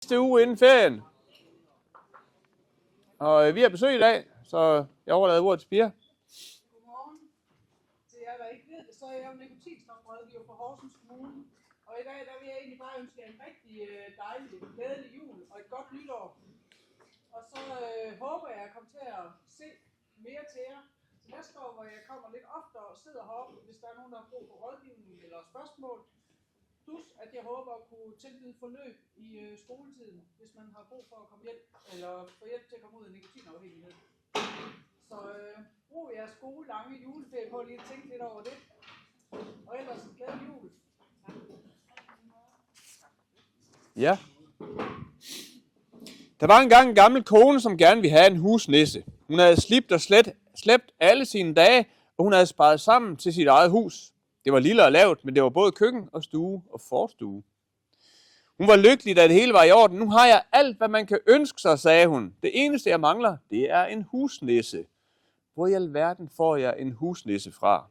Sidste uge inden ferien. Og vi har besøg i dag, så jeg overlader ordet til Pia. Godmorgen. Til jer, der ikke ved det, så er jeg jo nikotinstofrådgiver for Horsens Kommune. Og i dag der vil jeg egentlig bare ønske jer en rigtig dejlig, glædelig jul og et godt nytår. Og så håber jeg, at jeg kommer til at se mere til jer til næste år, hvor jeg kommer lidt oftere og sidder heroppe, hvis der er nogen, der har brug for rådgivning eller spørgsmål. Plus at jeg håber at kunne tilbyde forløb i skoletiden, hvis man har brug for at komme hjem, eller få hjælp til at komme ud af nikotinafhængighed. Så brug jeres gode lange juleferie på lige at tænke lidt over det. Og ellers en glad jul. Ja. Der var engang en gammel kone, som gerne ville have en husnisse. Hun havde slibt og slæbt alle sine dage, og hun havde sparet sammen til sit eget hus. Det var lille og lavt, men det var både køkken og stue og forstue. Hun var lykkelig, da det hele var i orden. Nu har jeg alt, hvad man kan ønske sig, sagde hun. Det eneste, jeg mangler, det er en husnisse. Hvor i alverden får jeg en husnisse fra?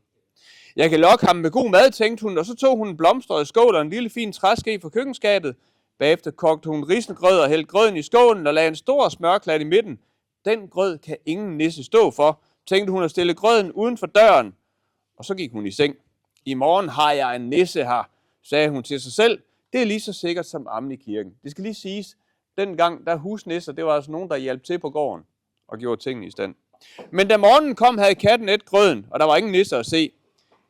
Jeg kan lokke ham med god mad, tænkte hun, og så tog hun en blomstret skål og en lille fin træske fra køkkenskabet. Bagefter kogte hun risengrød og hældte grøden i skålen og lagde en stor smørklat i midten. Den grød kan ingen nisse stå for, tænkte hun at stille grøden uden for døren. Og så gik hun i seng. I morgen har jeg en nisse her, sagde hun til sig selv. Det er lige så sikkert som ammen i kirken. Det skal lige siges, dengang der husnisser, det var altså nogen, der hjalp til på gården og gjorde tingene i stand. Men da morgenen kom, havde katten et grøden, og der var ingen nisser at se.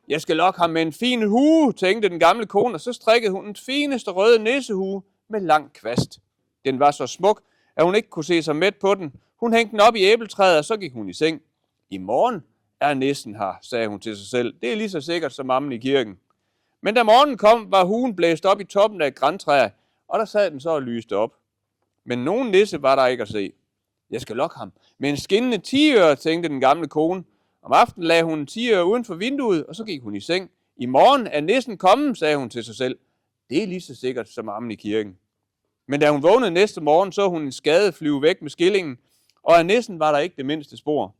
Jeg skal lokke ham med en fin hue, tænkte den gamle kone, og så strikkede hun den fineste røde nissehue med lang kvast. Den var så smuk, at hun ikke kunne se sig mæt på den. Hun hængte den op i æbletræet, og så gik hun i seng. I morgen er nissen her, sagde hun til sig selv. Det er lige så sikkert som ammen i kirken. Men da morgenen kom, var huen blæst op i toppen af et grantræ, og der sad den så og lyste op. Men nogen nisse var der ikke at se. Jeg skal lokke ham med en skinnende tiøre, tænkte den gamle kone. Om aftenen lagde hun en tiøre uden for vinduet, og så gik hun i seng. I morgen er nissen kommet, sagde hun til sig selv. Det er lige så sikkert som ammen i kirken. Men da hun vågnede næste morgen, så hun en skade flyve væk med skillingen, og af nissen var der ikke det mindste spor.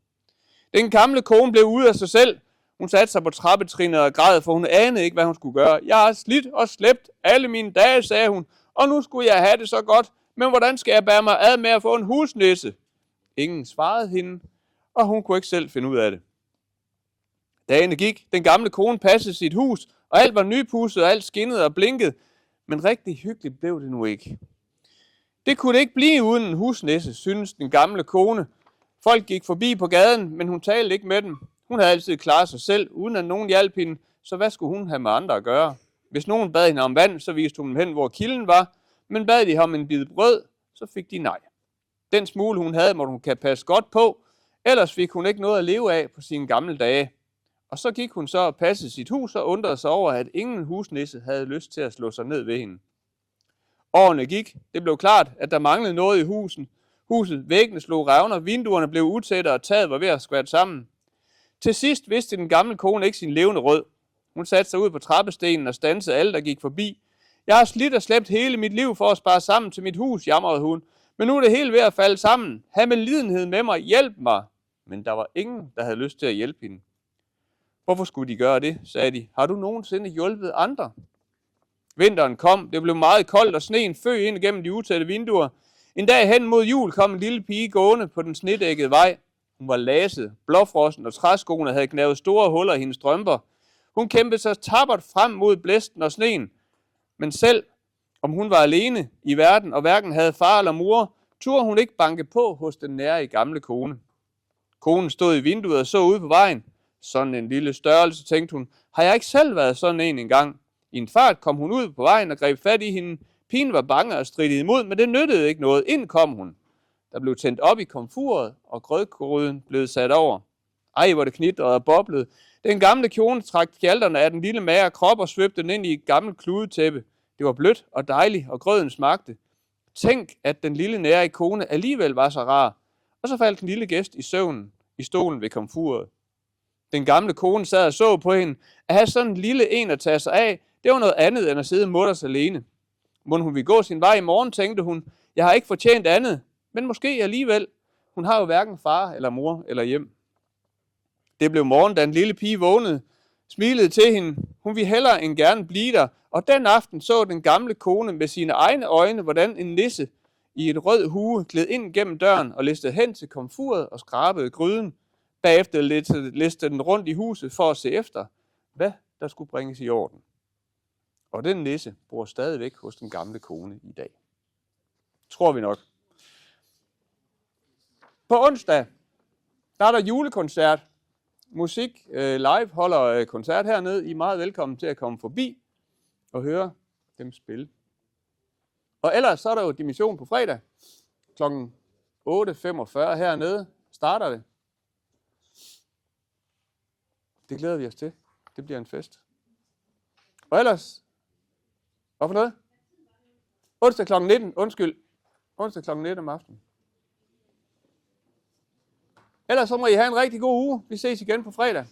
Den gamle kone blev ude af sig selv. Hun satte sig på trappetrinnet og græd, for hun anede ikke, hvad hun skulle gøre. Jeg har slidt og slæbt alle mine dage, sagde hun, og nu skulle jeg have det så godt. Men hvordan skal jeg bære mig ad med at få en husnisse? Ingen svarede hende, og hun kunne ikke selv finde ud af det. Dagene gik. Den gamle kone passede sit hus, og alt var nypudset, og alt skinnede og blinkede. Men rigtig hyggeligt blev det nu ikke. Det kunne det ikke blive uden en husnisse, synes den gamle kone. Folk gik forbi på gaden, men hun talte ikke med dem. Hun havde altid klaret sig selv, uden at nogen hjalp hende, så hvad skulle hun have med andre at gøre? Hvis nogen bad hende om vand, så viste hun dem hen, hvor kilden var, men bad de ham en bid brød, så fik de nej. Den smule hun havde, måtte hun kan passe godt på, ellers fik hun ikke noget at leve af på sine gamle dage. Og så gik hun så og passede sit hus og undrede sig over, at ingen husnisse havde lyst til at slå sig ned ved hende. Årene gik. Det blev klart, at der manglede noget i huset. Væggene slog revner, vinduerne blev utætte, og taget var ved at skvætte sammen. Til sidst vidste den gamle kone ikke sin levende rød. Hun satte sig ud på trappestenen og standsede alle, der gik forbi. Jeg har slidt og slæbt hele mit liv for at spare sammen til mit hus, jamrede hun. Men nu er det hele ved at falde sammen. Ha' med lidenhed med mig, hjælp mig. Men der var ingen, der havde lyst til at hjælpe hende. Hvorfor skulle de gøre det, sagde de. Har du nogensinde hjulpet andre? Vinteren kom, det blev meget koldt, og sneen føg ind gennem de utætte vinduer. En dag hen mod jul kom en lille pige gående på den snedækkede vej. Hun var laset, blåfrossen, og træskoene havde gnavet store huller i hendes strømper. Hun kæmpede sig tappert frem mod blæsten og sneen. Men selv om hun var alene i verden, og hverken havde far eller mor, turde hun ikke banke på hos den nære gamle kone. Konen stod i vinduet og så ud på vejen. Sådan en lille størrelse, tænkte hun. Har jeg ikke selv været sådan en engang? I en fart kom hun ud på vejen og greb fat i hende. Pigen var bange og strittede imod, men det nyttede ikke noget. Ind kom hun. Der blev tændt op i komfuret, og grødgryden blev sat over. Ej, hvor det knitrede og boblede. Den gamle kjole trak kjalterne af den lille magre krop og svøbte den ind i et gammelt kludetæppe. Det var blødt og dejligt, og grøden smagte. Tænk, at den lille nære kone alligevel var så rar. Og så faldt den lille gæst i søvn i stolen ved komfuret. Den gamle kone sad og så på hende. At have sådan en lille en at tage sig af, det var noget andet end at sidde mutters alene. Mon hun ville gå sin vej i morgen, tænkte hun. Jeg har ikke fortjent andet, men måske alligevel. Hun har jo hverken far eller mor eller hjem. Det blev morgen, da en lille pige vågnede. smilede til hende. Hun ville hellere end gerne blive der, og den aften så den gamle kone med sine egne øjne, hvordan en nisse i et rød hue gled ind gennem døren og listede hen til komfuret og skrabede gryden. Bagefter listede den rundt i huset for at se efter, hvad der skulle bringes i orden. Og den nisse bor stadigvæk hos den gamle kone i dag. Tror vi nok. På onsdag, der er der julekoncert. Musik live holder koncert hernede. I er meget velkommen til at komme forbi og høre dem spille. Og ellers så er der jo dimission på fredag. Kl. 8.45 hernede starter det. Det glæder vi os til. Det bliver en fest. Og ellers, hvad for noget? Onsdag kl. 19, undskyld. Onsdag kl. 19 om aftenen. Ellers så må I have en rigtig god uge. Vi ses igen på fredag.